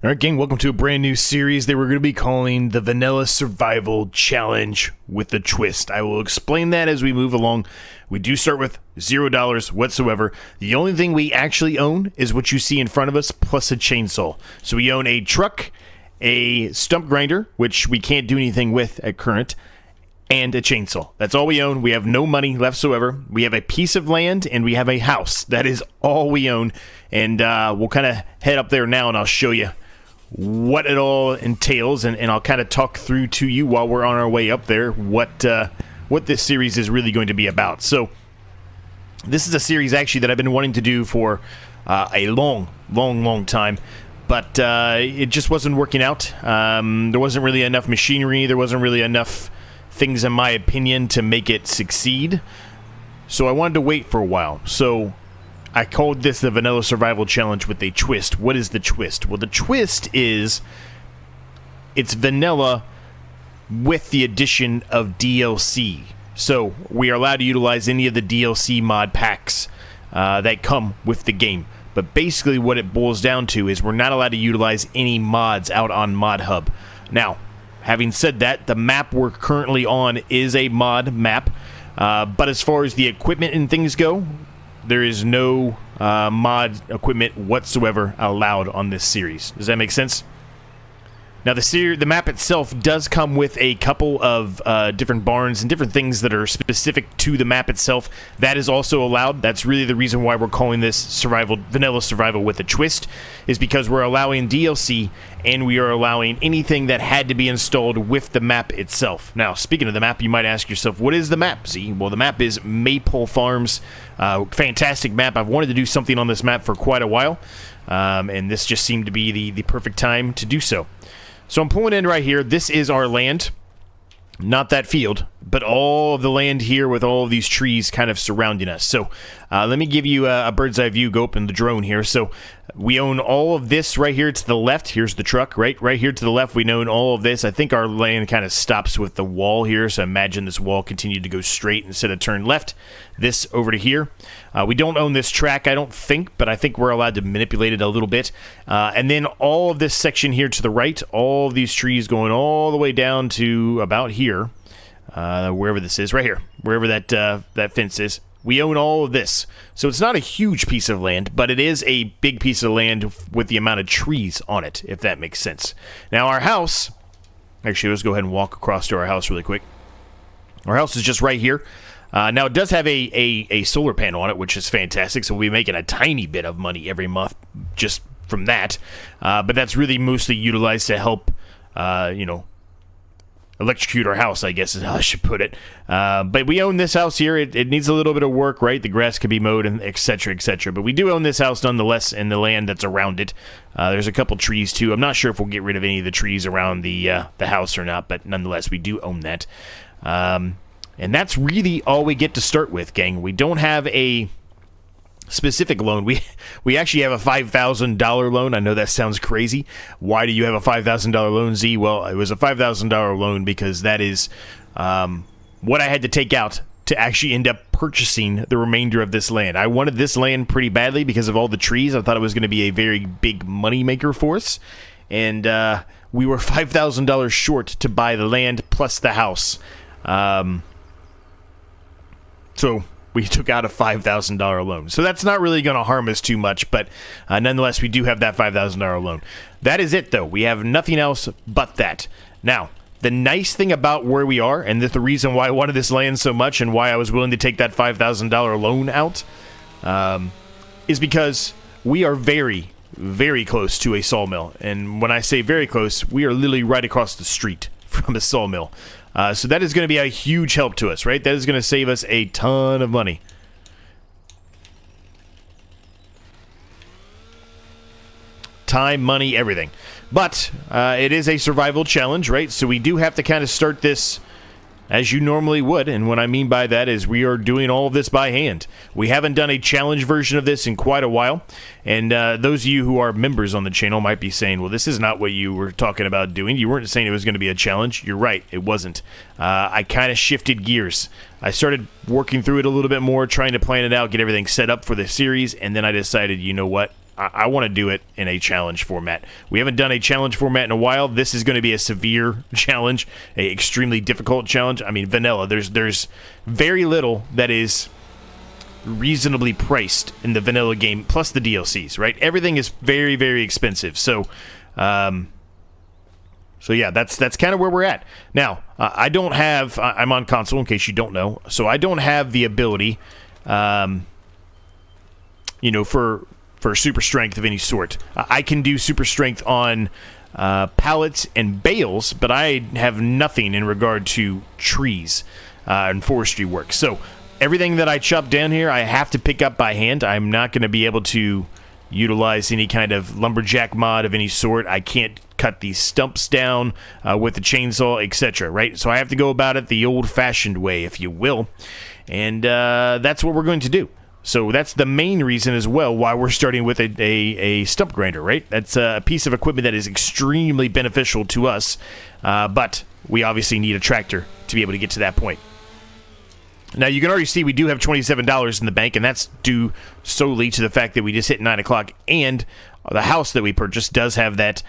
Alright gang, welcome to a brand new series that we're going to be calling the Vanilla Survival Challenge with a Twist. I will explain that as we move along. We do start with $0 whatsoever. The only thing we actually own is what you see in front of us, plus a chainsaw. So we own a truck, a stump grinder, which we can't do anything with at current, and a chainsaw. That's all we own. We have no money whatsoever. We have a piece of land, and we have a house. That is all we own. And we'll kind of head up there now, and I'll show you what it all entails, and I'll kind of talk through to you while we're on our way up there what this series is really going to be about. So this is a series actually that I've been wanting to do for a long time, but it just wasn't working out. There wasn't really enough machinery, there wasn't really enough things in my opinion to make it succeed, so I wanted to wait for a while. So I called this the Vanilla Survival Challenge with a twist. What is the twist? Well, the twist is it's vanilla with the addition of DLC. So we are allowed to utilize any of the DLC mod packs that come with the game. But basically what it boils down to is we're not allowed to utilize any mods out on Mod Hub. Now, having said that, the map we're currently on is a mod map. But as far as the equipment and things go, there is no mod equipment whatsoever allowed on this series. Does that make sense? Now, the map itself does come with a couple of different barns and different things that are specific to the map itself. That is also allowed. That's really the reason why we're calling this Vanilla Survival with a Twist, is because we're allowing DLC and we are allowing anything that had to be installed with the map itself. Now, speaking of the map, you might ask yourself, what is the map, Z? Well, the map is Maypole Farms. Fantastic map. I've wanted to do something on this map for quite a while, and this just seemed to be the perfect time to do so. So I'm pulling in right here. This is our land. Not that field, but all of the land here with all of these trees kind of surrounding us. So let me give you a bird's eye view. Go open the drone here. So we own all of this right here to the left. Here's the truck, right here to the left. We own all of this. I think our land kind of stops with the wall here. So imagine this wall continued to go straight instead of turn left. This over to here. We don't own this track, I don't think, but I think we're allowed to manipulate it a little bit. And then all of this section here to the right, all of these trees going all the way down to about here, wherever this is, right here, wherever that fence is. We own all of this. So it's not a huge piece of land, but it is a big piece of land with the amount of trees on it, if that makes sense. Now our house, actually let's go ahead and walk across to our house really quick. Our house is just right here. Now, it does have a solar panel on it, which is fantastic, so we'll be making a tiny bit of money every month just from that. But that's really mostly utilized to help, electrocute our house, I guess is how I should put it. But we own this house here. It needs a little bit of work, right? The grass could be mowed, and et cetera, et cetera. But we do own this house nonetheless, and the land that's around it. There's a couple trees, too. I'm not sure if we'll get rid of any of the trees around the house or not, but nonetheless, we do own that. And that's really all we get to start with, gang. We don't have a specific loan. We actually have a $5,000 loan. I know that sounds crazy. Why do you have a $5,000 loan, Z? Well, it was a $5,000 loan because that is what I had to take out to actually end up purchasing the remainder of this land. I wanted this land pretty badly because of all the trees. I thought it was going to be a very big money maker for us. And we were $5,000 short to buy the land plus the house. So we took out a $5,000 loan. So that's not really going to harm us too much, but nonetheless, we do have that $5,000 loan. That is it, though. We have nothing else but that. Now, the nice thing about where we are, and the reason why I wanted this land so much and why I was willing to take that $5,000 loan out, is because we are very, very close to a sawmill. And when I say very close, we are literally right across the street from a sawmill. So that is going to be a huge help to us, right? That is going to save us a ton of money. Time, money, everything. But it is a survival challenge, right? So we do have to kind of start this as you normally would, and what I mean by that is we are doing all of this by hand. We haven't done a challenge version of this in quite a while, and those of you who are members on the channel might be saying, well, this is not what you were talking about doing. You weren't saying it was going to be a challenge. You're right, it wasn't. I kind of shifted gears. I started working through it a little bit more, trying to plan it out, get everything set up for the series, and then I decided, you know what? I want to do it in a challenge format. We haven't done a challenge format in a while. This is going to be a severe challenge, a extremely difficult challenge. I mean, vanilla. There's very little that is reasonably priced in the vanilla game, plus the DLCs, right? Everything is very, very expensive. So yeah, that's kind of where we're at. Now, I don't have... I'm on console, in case you don't know. So I don't have the ability, for super strength of any sort. I can do super strength on pallets and bales, but I have nothing in regard to trees and forestry work. So everything that I chop down here, I have to pick up by hand. I'm not going to be able to utilize any kind of lumberjack mod of any sort. I can't cut these stumps down with the chainsaw, etc., right? So I have to go about it the old-fashioned way, if you will, and that's what we're going to do. So that's the main reason as well why we're starting with a stump grinder, right? That's a piece of equipment that is extremely beneficial to us, but we obviously need a tractor to be able to get to that point. Now, you can already see we do have $27 in the bank, and that's due solely to the fact that we just hit 9 o'clock, and the house that we purchased does have that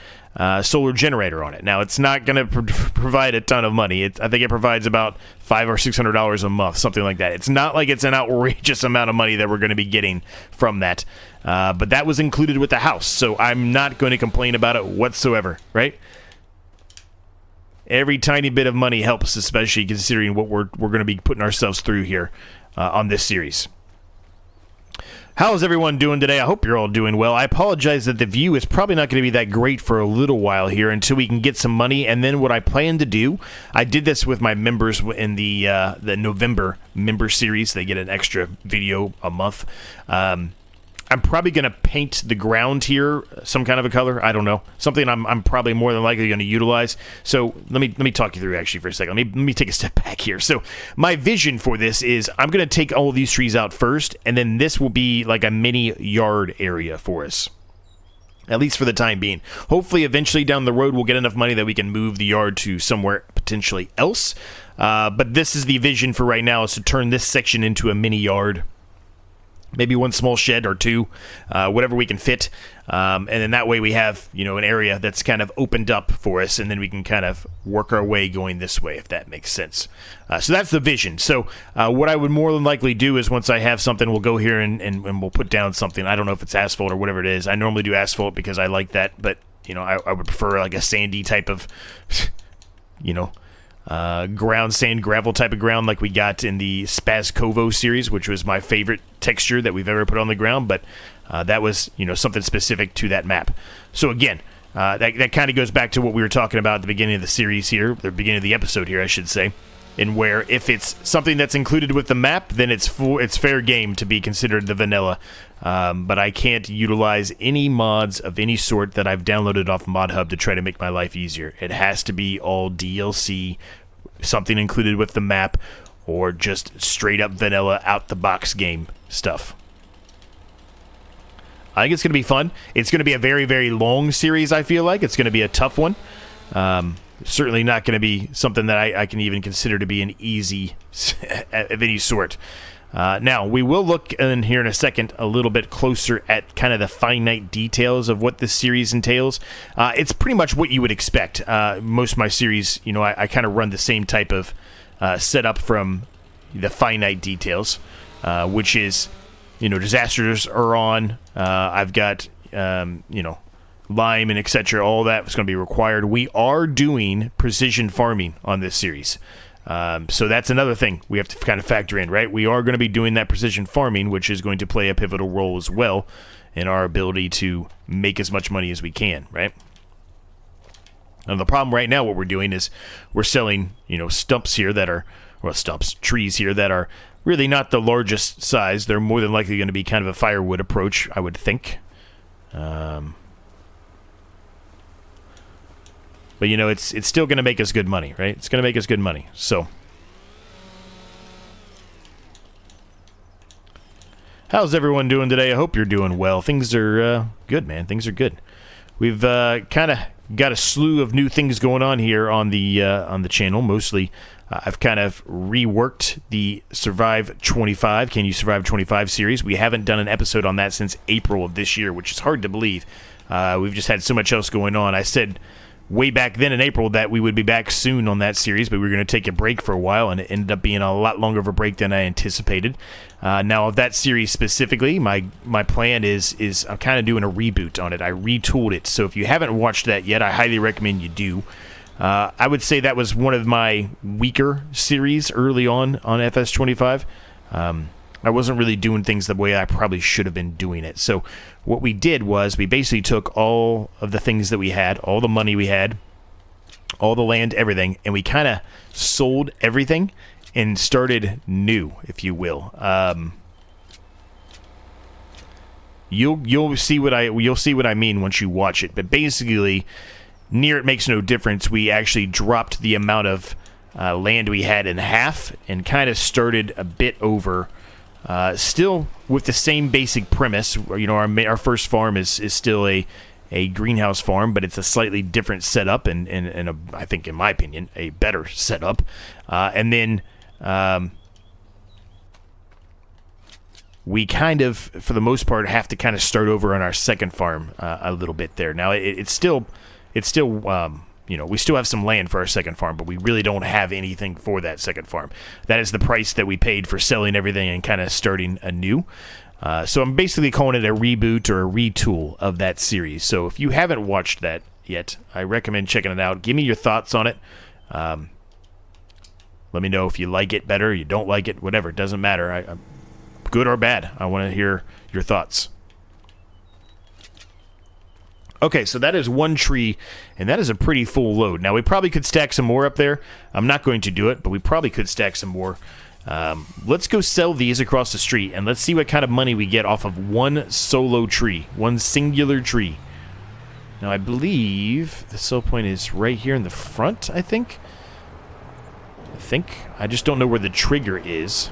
solar generator on it. Now, it's not going to provide a ton of money. I think it provides about $500 or $600 a month, something like that. It's not like it's an outrageous amount of money that we're going to be getting from that, but that was included with the house, so I'm not going to complain about it whatsoever, right? Every tiny bit of money helps, especially considering what we're going to be putting ourselves through here on this series. How's everyone doing today? I hope you're all doing well. I apologize that the view is probably not going to be that great for a little while here until we can get some money. And then what I plan to do, I did this with my members in the November member series. They get an extra video a month. I'm probably going to paint the ground here some kind of a color. I don't know. Something I'm probably more than likely going to utilize. So let me talk you through actually for a second. Let me take a step back here. So my vision for this is I'm going to take all of these trees out first, and then this will be like a mini yard area for us. At least for the time being. Hopefully, eventually down the road, we'll get enough money that we can move the yard to somewhere potentially else. But this is the vision for right now, is to turn this section into a mini yard. Maybe one small shed or two, whatever we can fit. And then that way we have, an area that's kind of opened up for us, and then we can kind of work our way going this way, if that makes sense. So that's the vision. So what I would more than likely do is once I have something, we'll go here and we'll put down something. I don't know if it's asphalt or whatever it is. I normally do asphalt because I like that, but, I would prefer like a sandy type of, ground, sand, gravel type of ground like we got in the Spazkovo series, which was my favorite texture that we've ever put on the ground, but that was, something specific to that map. So again, that kind of goes back to what we were talking about at the beginning of the series here, the beginning of the episode here, I should say, in where if it's something that's included with the map, then it's fair game to be considered the vanilla. But I can't utilize any mods of any sort that I've downloaded off ModHub to try to make my life easier. It has to be all DLC, something included with the map, or just straight up vanilla out the box game stuff. I think it's going to be fun. It's going to be a very, very long series, I feel like. It's going to be a tough one. Certainly not going to be something that I can even consider to be an easy of any sort. Now, we will look in here in a second a little bit closer at kind of the finite details of what this series entails. It's pretty much what you would expect. Most of my series, I kind of run the same type of setup from the finite details, which is, disasters are on. I've got, lime and etc. All that is going to be required. We are doing precision farming on this series. So that's another thing we have to kind of factor in, right? We are going to be doing that precision farming, which is going to play a pivotal role as well in our ability to make as much money as we can, right? And the problem right now, what we're doing is we're selling, stumps here that are, trees here that are really not the largest size. They're more than likely going to be kind of a firewood approach, I would think. But, it's still going to make us good money, right? It's going to make us good money. So, how's everyone doing today? I hope you're doing well. Things are good, man. Things are good. We've kind of got a slew of new things going on here on the channel. Mostly, I've kind of reworked the Survive 25. Can you survive 25 series? We haven't done an episode on that since April of this year, which is hard to believe. We've just had so much else going on. I said way back then in April that we would be back soon on that series, but we were going to take a break for a while, and it ended up being a lot longer of a break than I anticipated. Now, of that series specifically, my plan is I'm kind of doing a reboot on it. I retooled it, so if you haven't watched that yet, I highly recommend you do. I would say that was one of my weaker series early on FS25. I wasn't really doing things the way I probably should have been doing it. So what we did was we basically took all of the things that we had, all the money we had, all the land, everything, and we kind of sold everything and started new, if you will. You'll see what I mean once you watch it. But basically, near it makes no difference. We actually dropped the amount of land we had in half and kind of started a bit over. Still with the same basic premise. You know, our first farm is still a greenhouse farm, but it's a slightly different setup and I think, in my opinion, a better setup. And then we kind of, for the most part, have to kind of start over on our second farm a little bit there. Now, it's still you know, we still have some land for our second farm, but we really don't have anything for that second farm. That is the price that we paid for selling everything and kind of starting anew. So I'm basically calling it a reboot or a retool of that series. So if you haven't watched that yet, I recommend checking it out. Give me your thoughts on it. Let me know if you like it better, you don't like it, whatever. It doesn't matter. Good or bad. I want to hear your thoughts. Okay, so that is one tree, and that is a pretty full load. Now, we probably could stack some more up there. I'm not going to do it, but we probably could stack some more. Let's go sell these across the street, and let's see what kind of money we get off of one solo tree, one singular tree. Now, I believe the sell point is right here in the front, I think. I just don't know where the trigger is.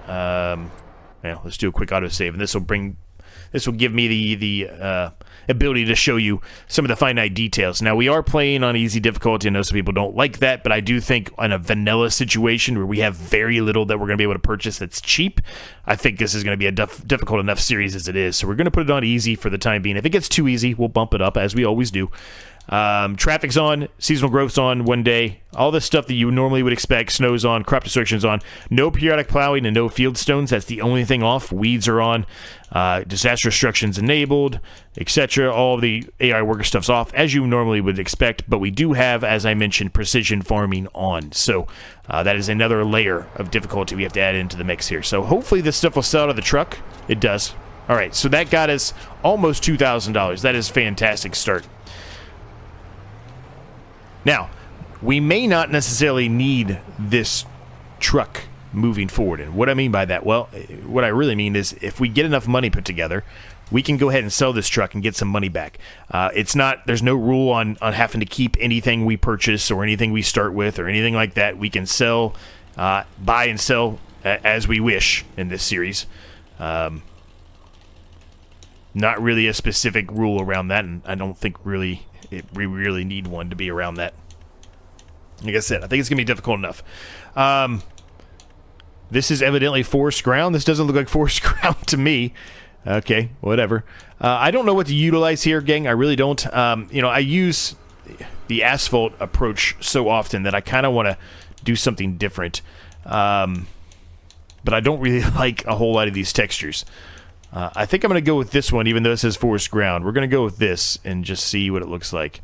Well, let's do a quick autosave, and this will give me the ability to show you some of the finite details. Now, we are playing on easy difficulty. I know some people don't like that, but I do think in a vanilla situation where we have very little that we're going to be able to purchase that's cheap, I think this is going to be a difficult enough series as it is. So we're going to put it on easy for the time being. If it gets too easy, we'll bump it up, as we always do. Traffic's on, seasonal growth's on one day, all this stuff that you normally would expect, snow's on, crop destruction's on, no periodic plowing and no field stones, that's the only thing off, weeds are on, disaster destruction's enabled, etc. All the AI worker stuff's off, as you normally would expect, but we do have, as I mentioned, precision farming on, so that is another layer of difficulty we have to add into the mix here. So hopefully this stuff will sell out of the truck. It does. Alright, so that got us almost $2,000. That is a fantastic start. Now, we may not necessarily need this truck moving forward. And what I mean by that, well, what I really mean is if we get enough money put together, we can go ahead and sell this truck and get some money back. There's no rule on having to keep anything we purchase or anything we start with or anything like that. We can sell, buy and sell as we wish in this series. Not really a specific rule around that, and I don't think we really need one to be around that. Like I said, I think it's going to be difficult enough. This is evidently forest ground. This doesn't look like forest ground to me. Okay, whatever. I don't know what to utilize here, gang. I really don't. You know, I use the asphalt approach so often that I kind of want to do something different. But I don't really like a whole lot of these textures. I think I'm going to go with this one, even though it says forest ground. We're going to go with this and just see what it looks like.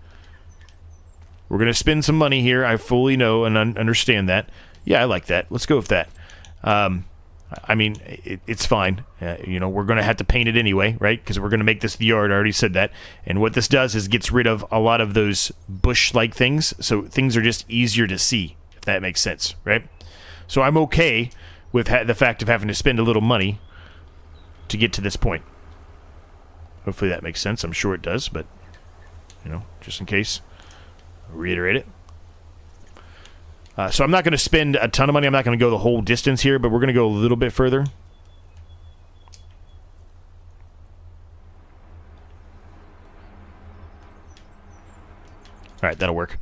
We're going to spend some money here. I fully know and understand that. Yeah, I like that. Let's go with that. I mean, it's fine. You know, we're going to have to paint it anyway, right? Because we're going to make this the yard. I already said that. And what this does is gets rid of a lot of those bush-like things. So things are just easier to see, if that makes sense, right? So I'm okay with the fact of having to spend a little money to get to this point. Hopefully that makes sense. I'm sure it does, but, you know, just in case, I'll reiterate it. So I'm not going to spend a ton of money. I'm not going to go the whole distance here, but we're going to go a little bit further. right, that'll work.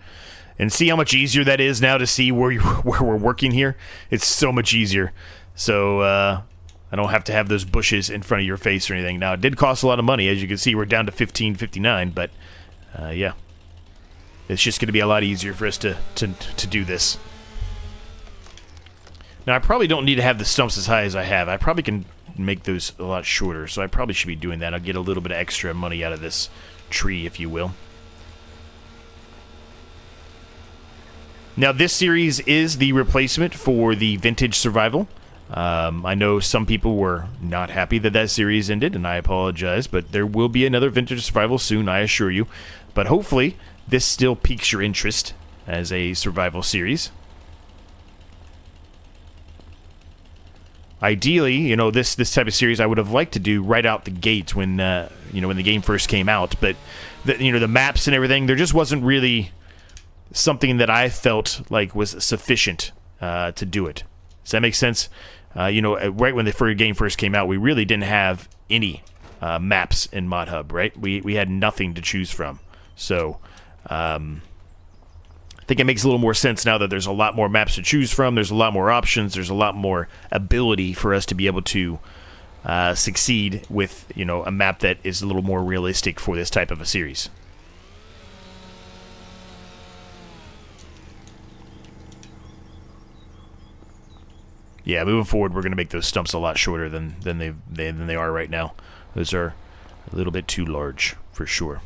And see how much easier that is now to see where where we're working here? It's so much easier. So I don't have to have those bushes in front of your face or anything. Now, it did cost a lot of money. As you can see, we're down to $15.59, but yeah. It's just going to be a lot easier for us to do this. Now, I probably don't need to have the stumps as high as I have. I probably can make those a lot shorter, so I probably should be doing that. I'll get a little bit of extra money out of this tree, if you will. Now, this series is the replacement for the Vintage Survival. I know some people were not happy that that series ended, and I apologize, but there will be another Vintage Survival soon, I assure you. But hopefully, this still piques your interest as a survival series. Ideally, you know, this type of series I would have liked to do right out the gate when you know, when the game first came out, but you know, the maps and everything, there just wasn't really something that I felt like was sufficient to do it. Does that make sense? You know, right when the game first came out, we really didn't have any maps in ModHub, right? We had nothing to choose from. So, I think it makes a little more sense now that there's a lot more maps to choose from, there's a lot more options, there's a lot more ability for us to be able to succeed with, you know, a map that is a little more realistic for this type of a series. Yeah, moving forward, we're going to make those stumps a lot shorter than they are right now. Those are a little bit too large, for sure.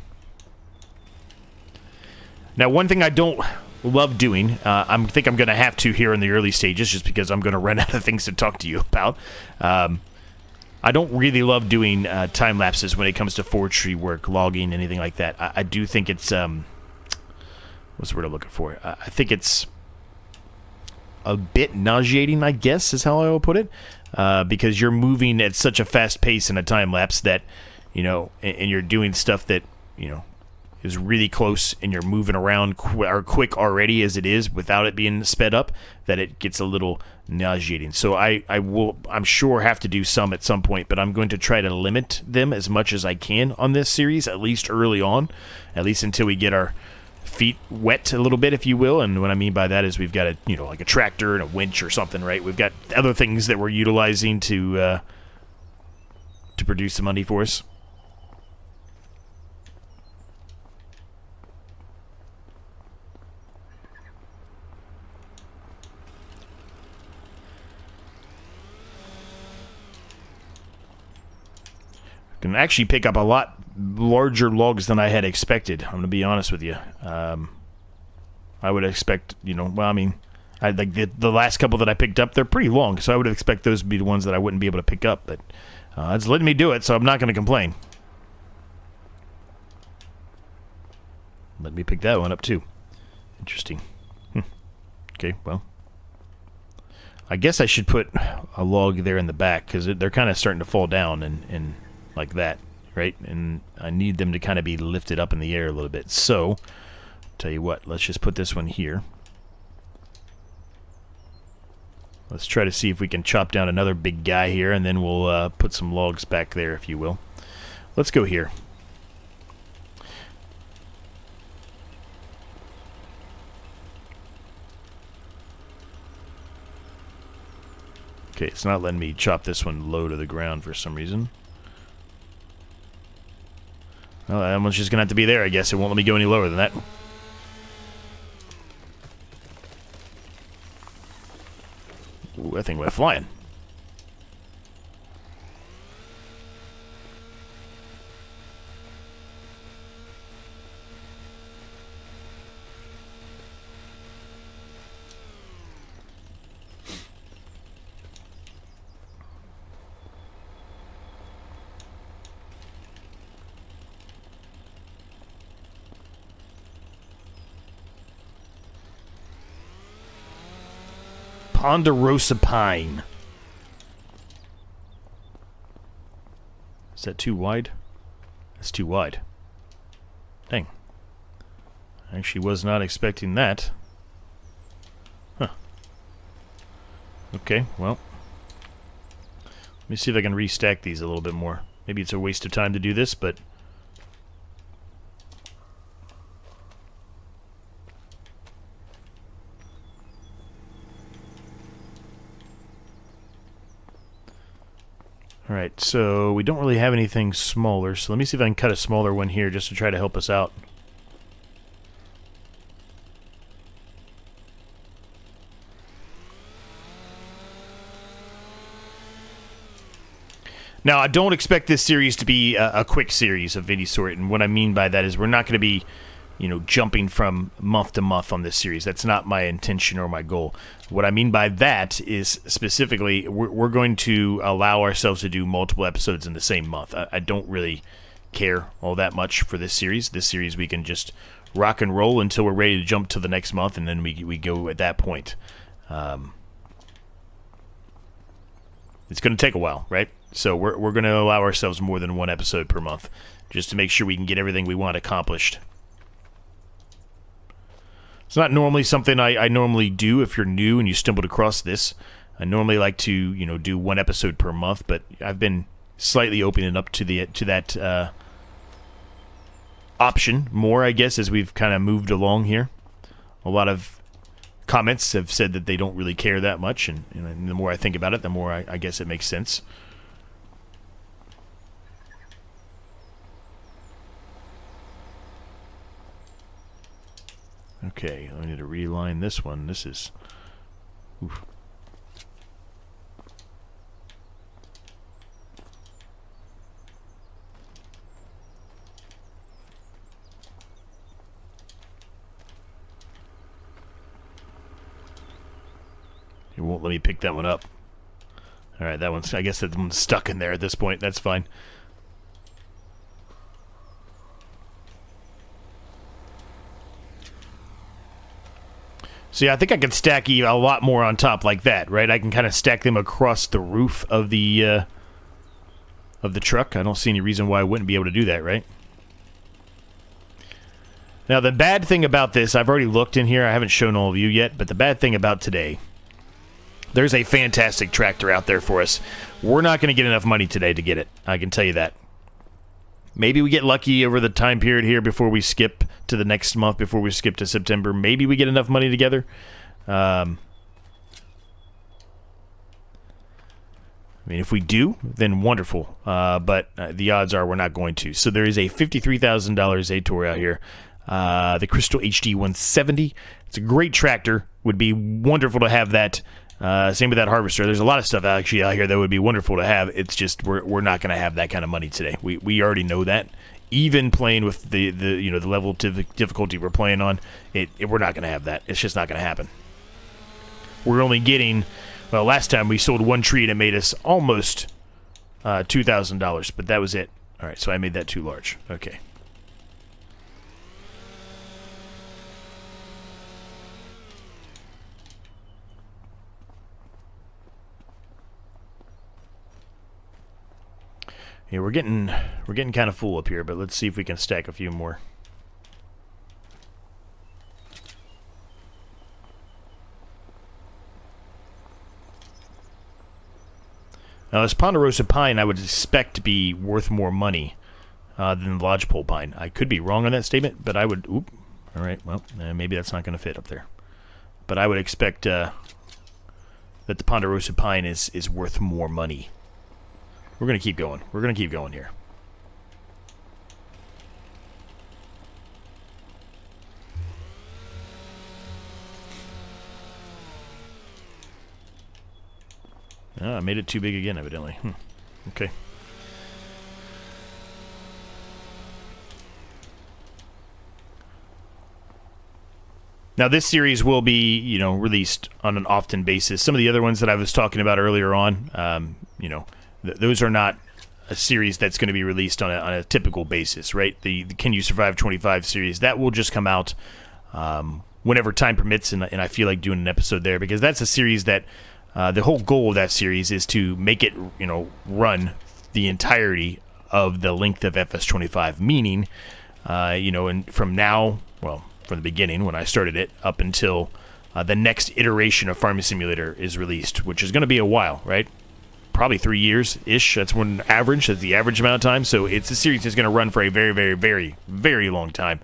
Now, one thing I don't love doing, I think I'm going to have to here in the early stages, just because I'm going to run out of things to talk to you about. I don't really love doing time lapses when it comes to forestry work, logging, anything like that. I do think it's what's the word I'm looking for? I think it's a bit nauseating, I guess, is how I will put it, because you're moving at such a fast pace in a time lapse that, you know, and you're doing stuff that, you know, is really close, and you're moving around quick already as it is without it being sped up, that it gets a little nauseating. So I'm sure have to do some at some point, but I'm going to try to limit them as much as I can on this series, at least early on, at least until we get our feet wet a little bit, if you will. And what I mean by that is we've got a, you know, like a tractor and a winch or something, right? We've got other things that we're utilizing to produce the money for us. Can actually pick up a lot larger logs than I had expected. I'm going to be honest with you. I would expect, you know, well, I mean, like the last couple that I picked up, they're pretty long, so I would expect those to be the ones that I wouldn't be able to pick up, but it's letting me do it, so I'm not going to complain. Let me pick that one up, too. Interesting. Okay, well, I guess I should put a log there in the back, because they're kind of starting to fall down and like that, right? And I need them to kind of be lifted up in the air a little bit. So, tell you what, let's just put this one here. Let's try to see if we can chop down another big guy here, and then we'll put some logs back there, if you will. Let's go here. Okay, it's not letting me chop this one low to the ground for some reason. Well, that one's just going to have to be there, I guess. It won't let me go any lower than that. Ooh, that thing went flying. Ponderosa pine. Is that too wide? That's too wide. Dang. I actually was not expecting that. Huh. Okay, well. Let me see if I can restack these a little bit more. Maybe it's a waste of time to do this, but All right, so we don't really have anything smaller, so let me see if I can cut a smaller one here just to try to help us out. Now, I don't expect this series to be a quick series of any sort, and what I mean by that is we're not going to be, you know, jumping from month to month on this series. That's not my intention or my goal. What I mean by that is specifically we're going to allow ourselves to do multiple episodes in the same month. I don't really care all that much for this series. This series we can just rock and roll until we're ready to jump to the next month, and then we go at that point. It's going to take a while, right? So we're going to allow ourselves more than one episode per month just to make sure we can get everything we want accomplished. It's not normally something I normally do if you're new and you stumbled across this. I normally like to, you know, do one episode per month, but I've been slightly opening up to that option more, I guess, as we've kind of moved along here. A lot of comments have said that they don't really care that much, and the more I think about it, the more I guess it makes sense. Okay, I need to reline this one. This is... Oof. It won't let me pick that one up. Alright, that one's... I guess that one's stuck in there at this point. That's fine. So yeah, I think I can stack a lot more on top like that, right? I can kind of stack them across the roof of the truck. I don't see any reason why I wouldn't be able to do that, right? Now, the bad thing about this, I've already looked in here. I haven't shown all of you yet, but the bad thing about today, there's a fantastic tractor out there for us. We're not going to get enough money today to get it. I can tell you that. Maybe we get lucky over the time period here before we skip to the next month, before we skip to September. Maybe we get enough money together. I mean, if we do, then wonderful. But the odds are we're not going to. So there is a $53,000 Zator out here. The Crystal HD 170. It's a great tractor. Would be wonderful to have that. Same with that harvester. There's a lot of stuff actually out here that would be wonderful to have. It's just we're not going to have that kind of money today. We already know that. Even playing with the you know, the level of difficulty we're playing on, we're not going to have that. It's just not going to happen. We're only getting, well, last time we sold one tree and it made us almost $2,000, but that was it. All right, so I made that too large. Okay. Yeah, we're getting kind of full up here, but let's see if we can stack a few more. Now, this Ponderosa pine I would expect to be worth more money than the lodgepole pine. I could be wrong on that statement, but I would... Oop. All right, well, maybe that's not going to fit up there. But I would expect that the Ponderosa pine is worth more money. We're going to keep going. We're going to keep going here. Oh, I made it too big again, evidently. Okay. Now, this series will be, you know, released on an often basis. Some of the other ones that I was talking about earlier on, you know, those are not a series that's going to be released on a typical basis, right? The Can You Survive 25 series, that will just come out whenever time permits, and I feel like doing an episode there, because that's a series that the whole goal of that series is to make it, you know, run the entirety of the length of FS25, meaning, you know, and from now, well, from the beginning when I started it up until the next iteration of Farming Simulator is released, which is going to be a while, right? Probably 3 years-ish. That's the average amount of time. So it's a series that's going to run for a very, very, very, very long time.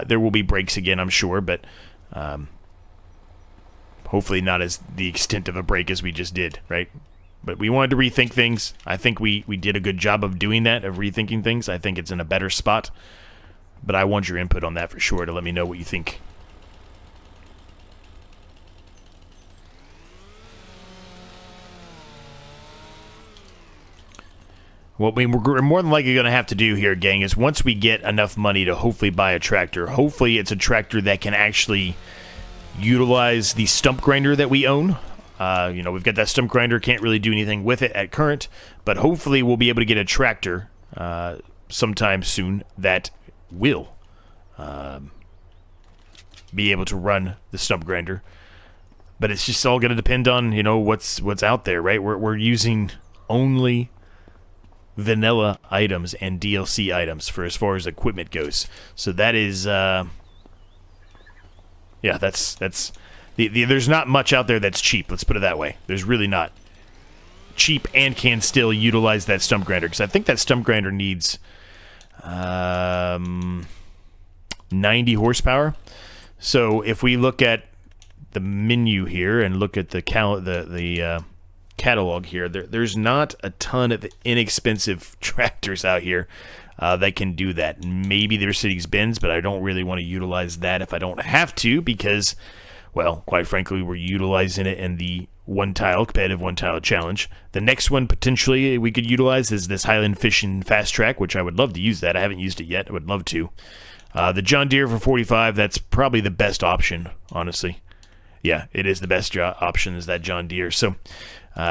There will be breaks again, I'm sure, but hopefully not as the extent of a break as we just did, right? But we wanted to rethink things. I think we did a good job of doing that, of rethinking things. I think it's in a better spot. But I want your input on that for sure to let me know what you think. What we're more than likely going to have to do here, gang, is once we get enough money to hopefully buy a tractor, hopefully it's a tractor that can actually utilize the stump grinder that we own. You know, we've got that stump grinder, can't really do anything with it at current, but hopefully we'll be able to get a tractor sometime soon that will be able to run the stump grinder. But it's just all going to depend on, you know, what's out there, right? We're using only vanilla items and DLC items for as far as equipment goes. So that is, yeah, that's there's not much out there that's cheap. Let's put it that way. There's really not cheap and can still utilize that stump grinder, because I think that stump grinder needs 90 horsepower. So if we look at the menu here and look at the catalog here, there's not a ton of inexpensive tractors out here that can do that. Maybe there's Cities Bends, but I don't really want to utilize that if I don't have to, because, well, quite frankly, we're utilizing it in the competitive one-tile challenge. The next one potentially we could utilize is this Highland Fishing Fast Track, which I would love to use that. I haven't used it yet. I would love to. The John Deere for 45, that's probably the best option, honestly. Yeah, it is the best option, is that John Deere. So,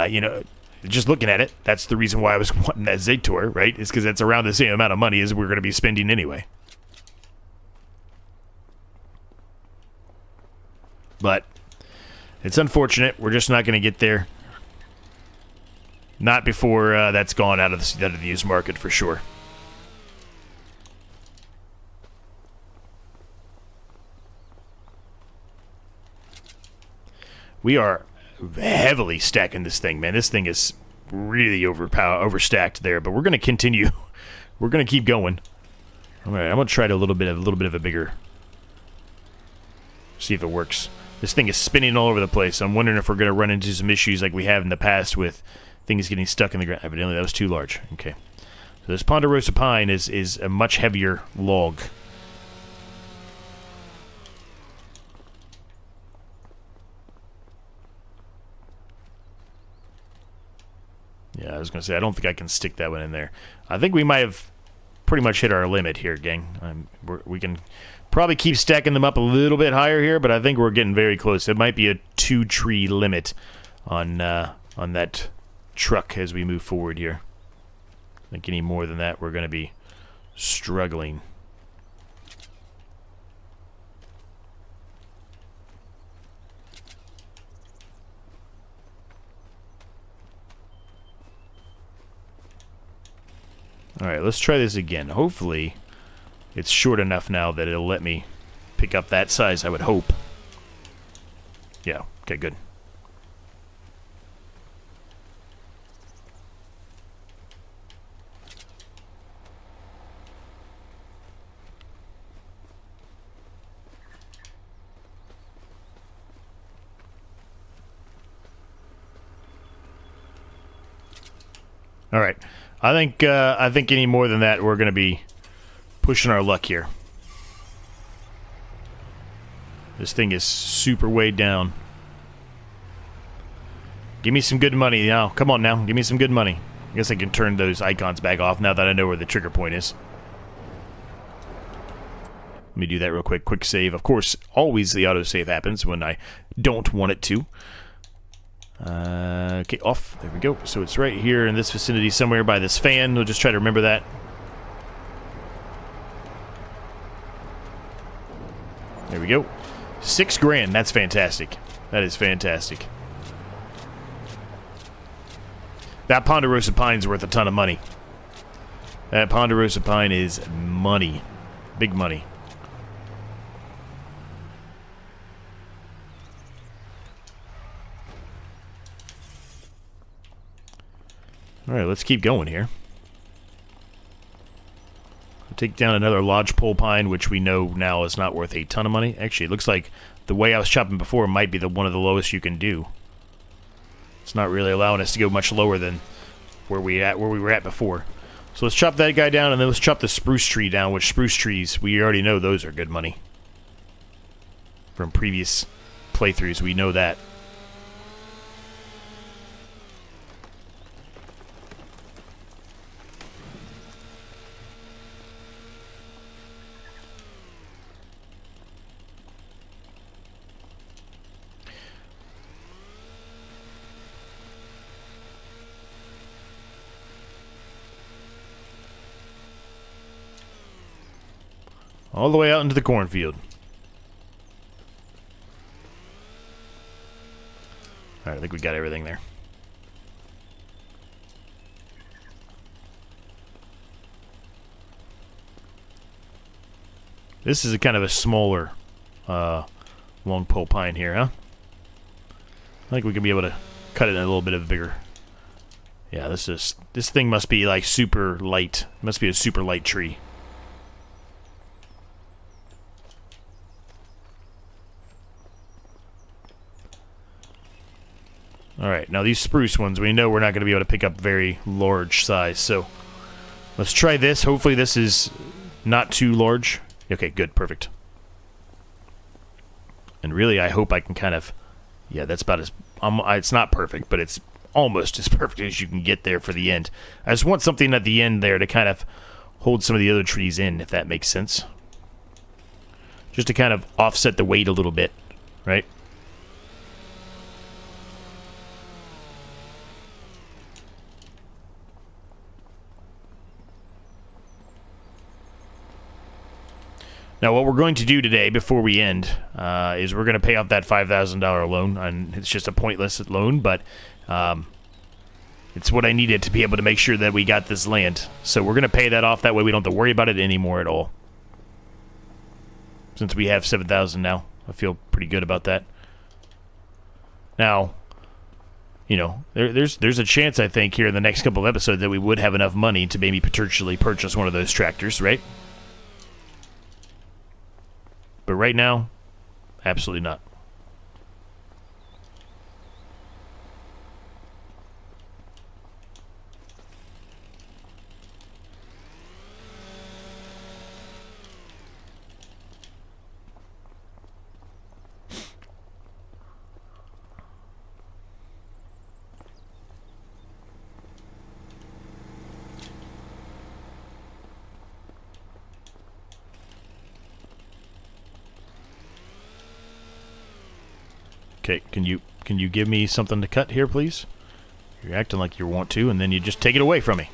you know, just looking at it, that's the reason why I was wanting that Zigtor, right? Is because that's around the same amount of money as we're going to be spending anyway. But it's unfortunate. We're just not going to get there. Not before that's gone out of the used market for sure. We are heavily stacking this thing, man. This thing is really overstacked there, but we're going to continue. We're going to keep going. All right, I'm going to try a little bit of a bigger. See if it works. This thing is spinning all over the place. I'm wondering if we're going to run into some issues like we have in the past with things getting stuck in the ground. Evidently, that was too large. Okay. So this Ponderosa pine is a much heavier log. Yeah, I was going to say, I don't think I can stick that one in there. I think we might have pretty much hit our limit here, gang. We can probably keep stacking them up a little bit higher here, but I think we're getting very close. It might be a 2-tree limit on that truck as we move forward here. I think any more than that, we're going to be struggling. Alright, let's try this again. Hopefully, it's short enough now that it'll let me pick up that size, I would hope. Yeah, okay, good. Alright. I think any more than that, we're going to be pushing our luck here. This thing is super weighed down. Give me some good money now. Come on now. Give me some good money. I guess I can turn those icons back off now that I know where the trigger point is. Let me do that real quick. Quick save. Of course, always the autosave happens when I don't want it to. Okay, off. There we go. So it's right here in this vicinity somewhere by this fan. We'll just try to remember that. There we go. $6 grand. That's fantastic. That is fantastic. That Ponderosa pine's worth a ton of money. That Ponderosa pine is money. Big money. Alright, let's keep going here. I'll take down another lodgepole pine, which we know now is not worth a ton of money. Actually, it looks like the way I was chopping before might be one of the lowest you can do. It's not really allowing us to go much lower than where we were at before. So let's chop that guy down, and then let's chop the spruce tree down, which spruce trees, we already know those are good money. From previous playthroughs, we know that. All the way out into the cornfield. Alright, I think we got everything there. This is a kind of a smaller long pole pine here, huh? I think we can be able to cut it in a little bit of a bigger... Yeah, this thing must be like super light. It must be a super light tree. Alright, now these spruce ones, we know we're not going to be able to pick up very large size, so let's try this. Hopefully this is not too large. Okay, good, perfect. And really, I hope I can kind of... Yeah, that's about as... it's not perfect, but it's almost as perfect as you can get there for the end. I just want something at the end there to kind of hold some of the other trees in, if that makes sense. Just to kind of offset the weight a little bit, right? Now, what we're going to do today, before we end, is we're going to pay off that $5,000 loan. And it's just a pointless loan, but it's what I needed to be able to make sure that we got this land. So we're going to pay that off. That way we don't have to worry about it anymore at all. Since we have $7,000 now, I feel pretty good about that. Now, you know, there's a chance, I think, here in the next couple of episodes that we would have enough money to maybe potentially purchase one of those tractors, right? But right now, absolutely not. Okay, can you give me something to cut here, please? You're acting like you want to, and then you just take it away from me.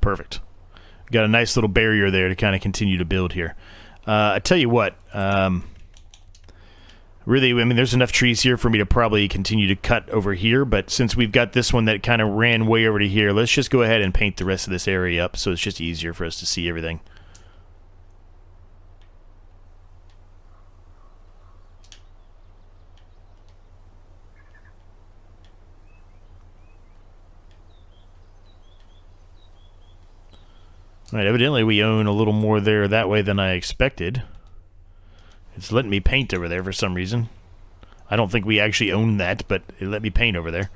Perfect. Got a nice little barrier there to kind of continue to build here. I tell you what, really, I mean, there's enough trees here for me to probably continue to cut over here, but since we've got this one that kind of ran way over to here, let's just go ahead and paint the rest of this area up so it's just easier for us to see everything. Alright, evidently we own a little more there that way than I expected. It's letting me paint over there for some reason. I don't think we actually own that, but it let me paint over there.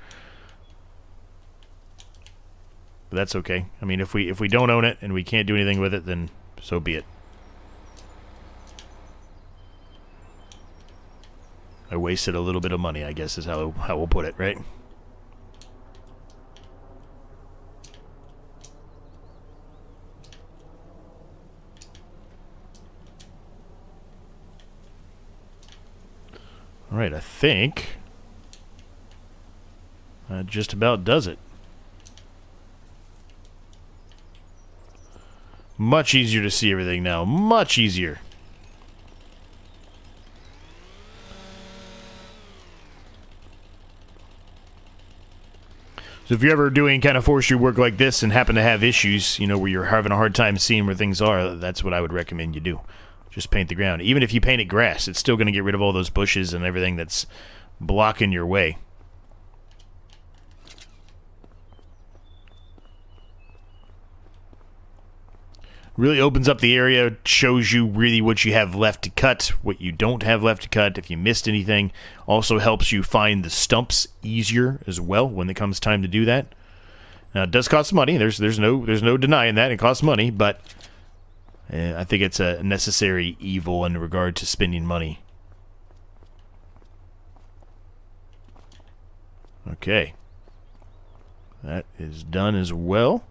But that's okay. I mean, if we don't own it and we can't do anything with it, then so be it. I wasted a little bit of money, I guess is how we'll put it, right? Alright, I think that just about does it. Much easier to see everything now. Much easier. So if you're ever doing kind of forestry work like this and happen to have issues, you know, where you're having a hard time seeing where things are, that's what I would recommend you do. Just paint the ground. Even if you paint it grass, it's still going to get rid of all those bushes and everything that's blocking your way. Really opens up the area, shows you really what you have left to cut, what you don't have left to cut, if you missed anything. Also helps you find the stumps easier as well when it comes time to do that. Now, it does cost money. There's no denying that. It costs money, but I think it's a necessary evil in regard to spending money. Okay. That is done as well.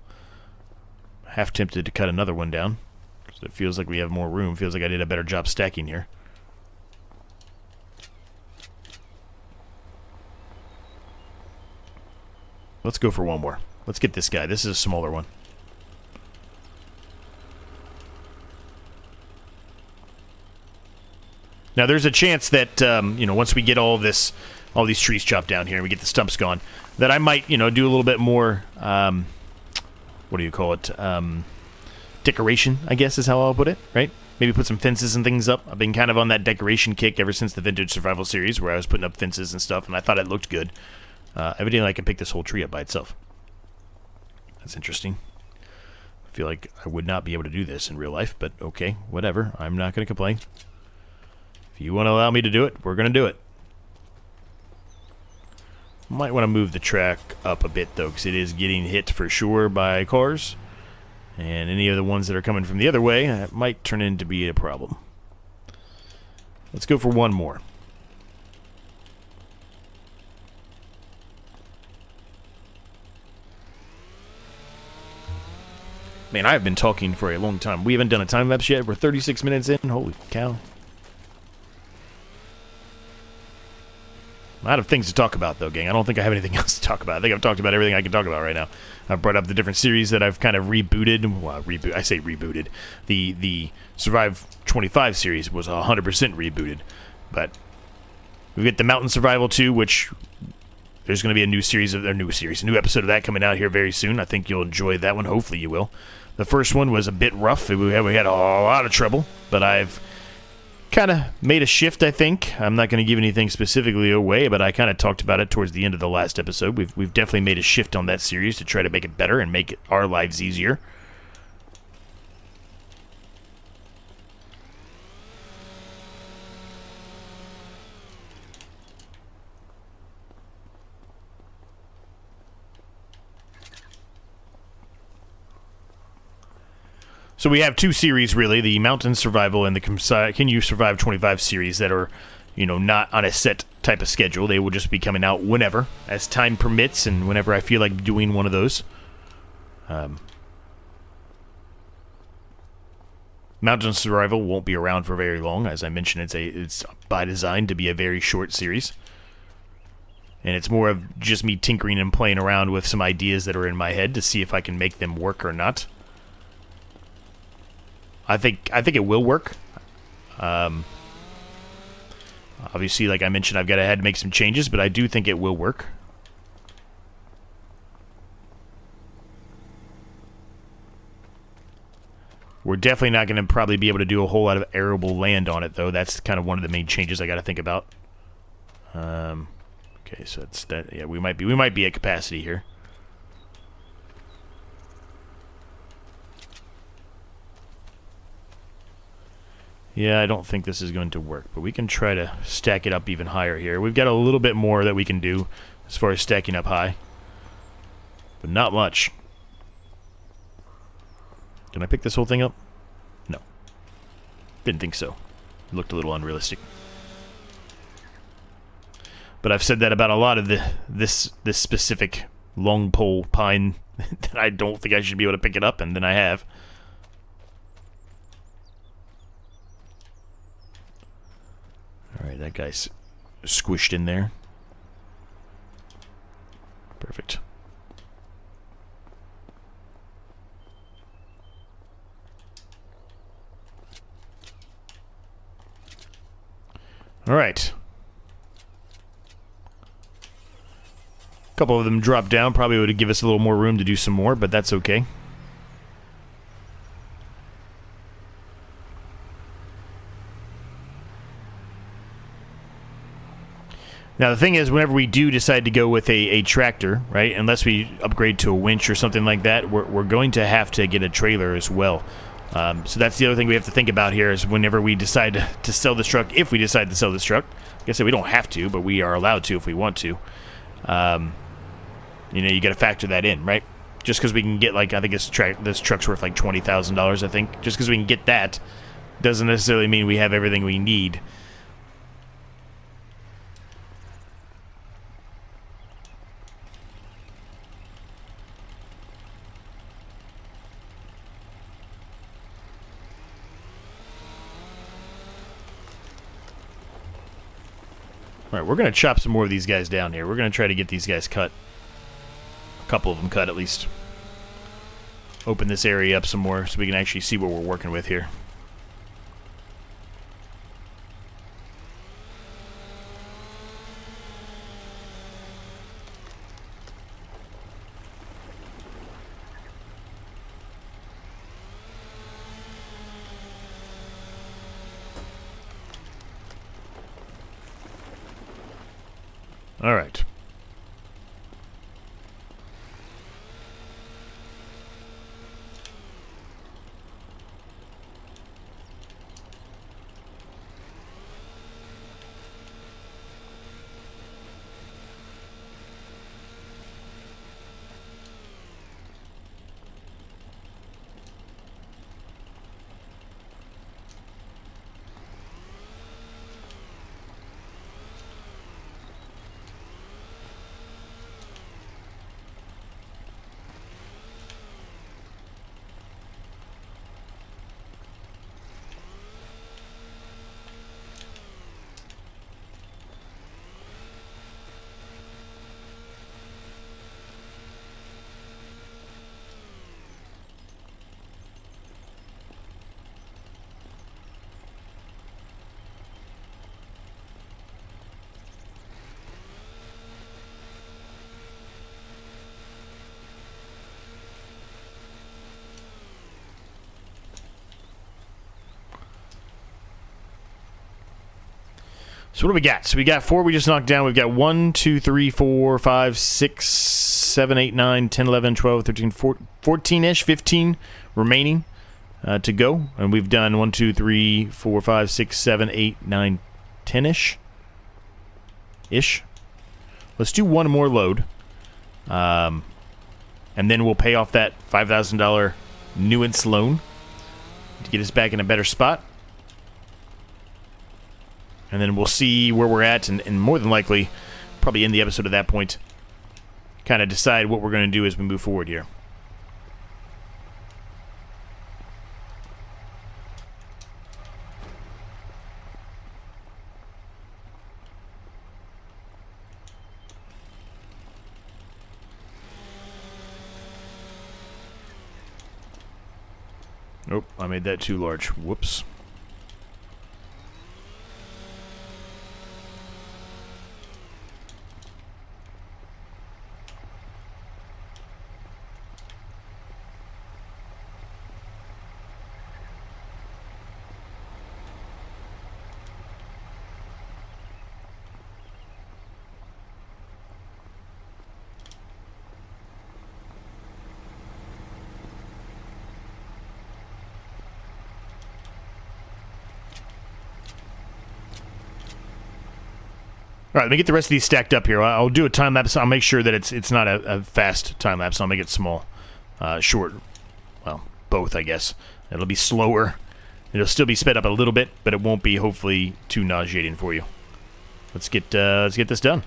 Half tempted to cut another one down because it feels like we have more room. Feels like I did a better job stacking here. Let's go for one more. Let's get this guy. This is a smaller one. Now there's a chance that you know, once we get all these trees chopped down here and we get the stumps gone, that I might, you know, do a little bit more what do you call it? Decoration, I guess is how I'll put it, right? Maybe put some fences and things up. I've been kind of on that decoration kick ever since the Vintage Survival series, where I was putting up fences and stuff, and I thought it looked good. Evidently, I can pick this whole tree up by itself. That's interesting. I feel like I would not be able to do this in real life, but okay, whatever. I'm not going to complain. If you want to allow me to do it, we're going to do it. Might want to move the track up a bit, though, because it is getting hit for sure by cars. And any of the ones that are coming from the other way, that might turn into be a problem. Let's go for one more. Man, I have been talking for a long time. We haven't done a time lapse yet. We're 36 minutes in. Holy cow. A lot of things to talk about, though, gang. I don't think I have anything else to talk about. I think I've talked about everything I can talk about right now. I've brought up the different series that I've kind of rebooted. Well, I say rebooted. The Survive 25 series was 100% rebooted. But we get the Mountain Survival 2, which there's going to be a new episode of that coming out here very soon. I think you'll enjoy that one. Hopefully you will. The first one was a bit rough. We had a lot of trouble, but I've kind of made a shift, I think. I'm not going to give anything specifically away, but I kind of talked about it towards the end of the last episode. We've definitely made a shift on that series to try to make it better and make our lives easier. So we have two series, really, the Mountain Survival and the Can You Survive 25 series that are, you know, not on a set type of schedule. They will just be coming out whenever, as time permits, and whenever I feel like doing one of those. Mountain Survival won't be around for very long. As I mentioned, it's by design to be a very short series. And it's more of just me tinkering and playing around with some ideas that are in my head to see if I can make them work or not. I think it will work. Obviously, like I mentioned, I had to make some changes, but I do think it will work. We're definitely not going to probably be able to do a whole lot of arable land on it, though. That's kind of one of the main changes I got to think about. Okay, so that's that. Yeah, we might be at capacity here. Yeah, I don't think this is going to work, but we can try to stack it up even higher here. We've got a little bit more that we can do as far as stacking up high, but not much. Can I pick this whole thing up? No. Didn't think so. It looked a little unrealistic. But I've said that about a lot of this specific long pole pine that I don't think I should be able to pick it up, and then I have. Alright, that guy's squished in there. Perfect. Alright. A couple of them dropped down. Probably would give us a little more room to do some more, but that's okay. Now, the thing is, whenever we do decide to go with a tractor, right, unless we upgrade to a winch or something like that, we're going to have to get a trailer as well. So that's the other thing we have to think about here is whenever we decide to sell this truck, if we decide to sell this truck. Like I said, we don't have to, but we are allowed to if we want to. You know, you got to factor that in, right? Just because we can get, like, I think this truck's worth like $20,000, I think. Just because we can get that doesn't necessarily mean we have everything we need. Alright, we're going to chop some more of these guys down here. We're going to try to get these guys cut. A couple of them cut, at least. Open this area up some more so we can actually see what we're working with here. All right. So what do we got? So we got 4 we just knocked down. We've got 1, 2, 3, 4, 5, 6, 7, 8, 9, 10, 11, 12, 13, 14-ish, 15 remaining to go. And we've done 1, 2, 3, 4, 5, 6, 7, 8, 9, 10-ish. Let's do one more load. And then we'll pay off that $5,000 nuance loan to get us back in a better spot. And then we'll see where we're at, and more than likely, probably end the episode at that point. Kind of decide what we're going to do as we move forward here. Nope, I made that too large. Whoops. All right, let me get the rest of these stacked up here. I'll do a time lapse. I'll make sure that it's not a fast time lapse. I'll make it small, short. Well, both, I guess. It'll be slower. It'll still be sped up a little bit, but it won't be hopefully too nauseating for you. Let's get this done.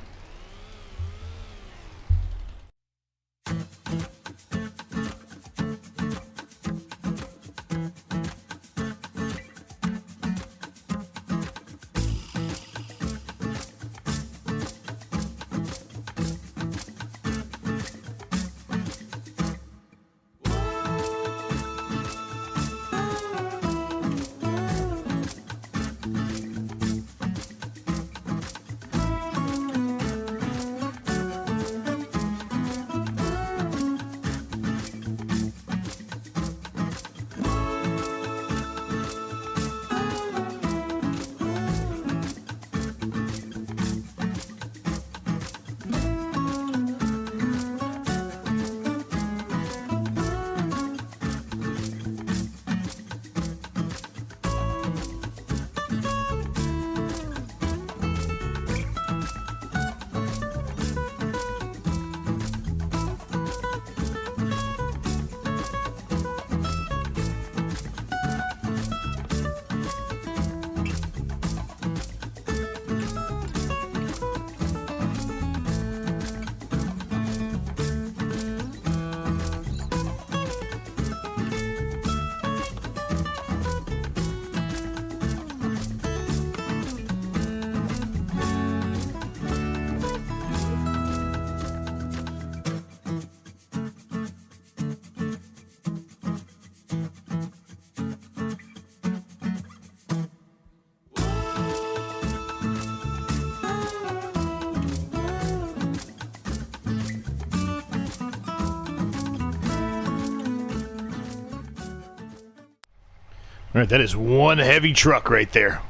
Alright, that is one heavy truck right there.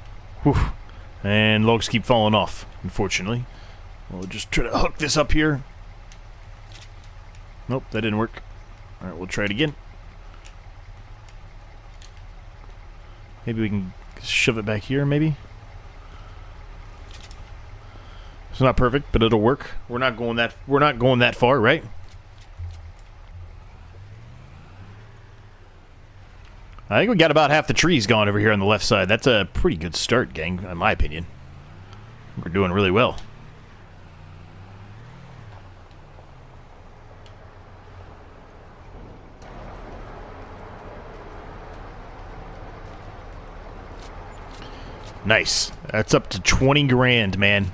Whew. And logs keep falling off, unfortunately. We'll just try to hook this up here. Nope, that didn't work. Alright, we'll try it again. Maybe we can shove it back here, maybe? It's not perfect, but it'll work. We're not going that far, right? I think we got about half the trees gone over here on the left side. That's a pretty good start, gang, in my opinion. We're doing really well. Nice. That's up to 20 grand, man.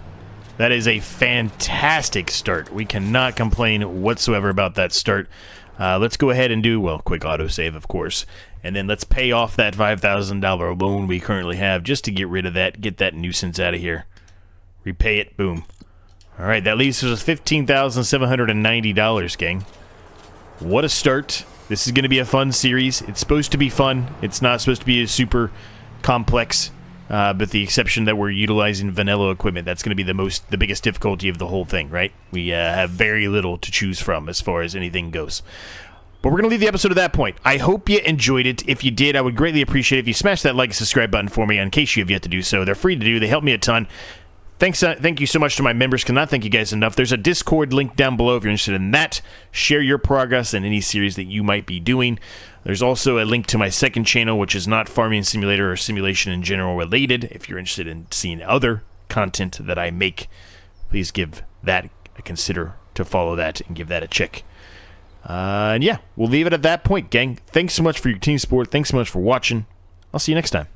That is a fantastic start. We cannot complain whatsoever about that start. Let's go ahead and do, well, quick autosave, of course. And then let's pay off that $5,000 loan we currently have just to get rid of that, get that nuisance out of here. Repay it, boom. All right, that leaves us with $15,790, gang. What a start. This is going to be a fun series. It's supposed to be fun. It's not supposed to be a super complex, but the exception that we're utilizing vanilla equipment. That's going to be the biggest difficulty of the whole thing, right? We have very little to choose from as far as anything goes. But we're going to leave the episode at that point. I hope you enjoyed it. If you did, I would greatly appreciate it if you smash that like and subscribe button for me in case you have yet to do so. They're free to do. They help me a ton. Thank you so much to my members. Cannot thank you guys enough. There's a Discord link down below if you're interested in that. Share your progress in any series that you might be doing. There's also a link to my second channel, which is not Farming Simulator or simulation in general related. If you're interested in seeing other content that I make, please give that a consider to follow that and give that a check. And yeah, we'll leave it at that point, gang. Thanks so much for your team support. Thanks so much for watching. I'll see you next time.